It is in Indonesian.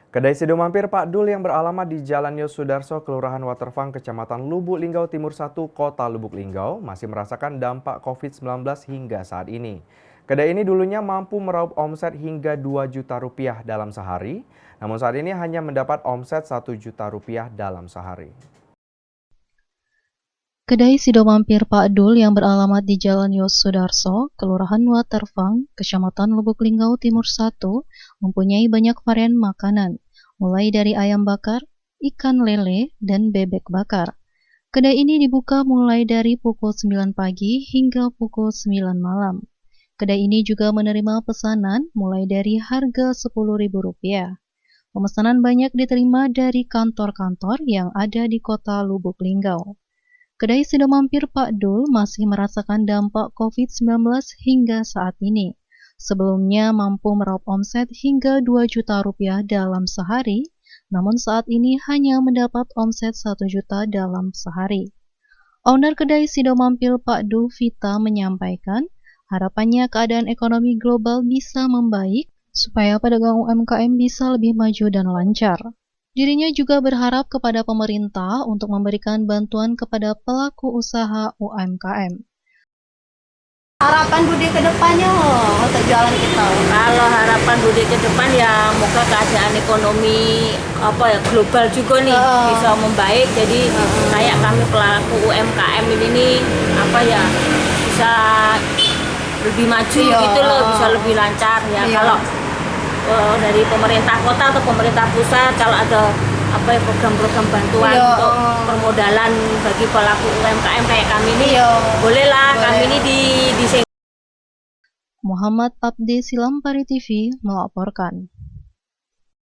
Kedai Sido Mampir Pak Dul yang beralamat di Jalan Yosudarso, Kelurahan Waterfang, Kecamatan Lubuk Linggau Timur 1, Kota Lubuk Linggau, masih merasakan dampak COVID-19 hingga saat ini. Kedai ini dulunya mampu meraup omset hingga 2 juta rupiah dalam sehari, namun saat ini hanya mendapat omset 1 juta rupiah dalam sehari. Kedai Sido Mampir Pak Dul yang beralamat di Jalan Yosudarso, Kelurahan Waterfang, Kecamatan Lubuk Linggau Timur 1, mempunyai banyak varian makanan, mulai dari ayam bakar, ikan lele, dan bebek bakar. Kedai ini dibuka mulai dari pukul 9 pagi hingga pukul 9 malam. Kedai ini juga menerima pesanan mulai dari harga Rp10.000. Pemesanan banyak diterima dari kantor-kantor yang ada di kota Lubuk Linggau. Kedai Sido Mampir Pak Dul masih merasakan dampak COVID-19 hingga saat ini. Sebelumnya mampu meraup omset hingga 2 juta rupiah dalam sehari, namun saat ini hanya mendapat omset 1 juta dalam sehari. Owner kedai Sido Mampir Pak Dul Vita menyampaikan, harapannya keadaan ekonomi global bisa membaik supaya pedagang UMKM bisa lebih maju dan lancar. Dirinya juga berharap kepada pemerintah untuk memberikan bantuan kepada pelaku usaha UMKM. Harapan Budi ke depannya untuk jualan kita. Kalau harapan Budi ke depan ya moga keadaan ekonomi global juga nih bisa membaik. Jadi kayak kami pelaku UMKM ini bisa lebih maju gitu loh, bisa lebih lancar ya. Kalau dari pemerintah kota atau pemerintah pusat kalau ada program-program bantuan untuk permodalan bagi pelaku UMKM kayak kami ini bolehlah kami ini di Muhammad Abdi Silampari TV melaporkan.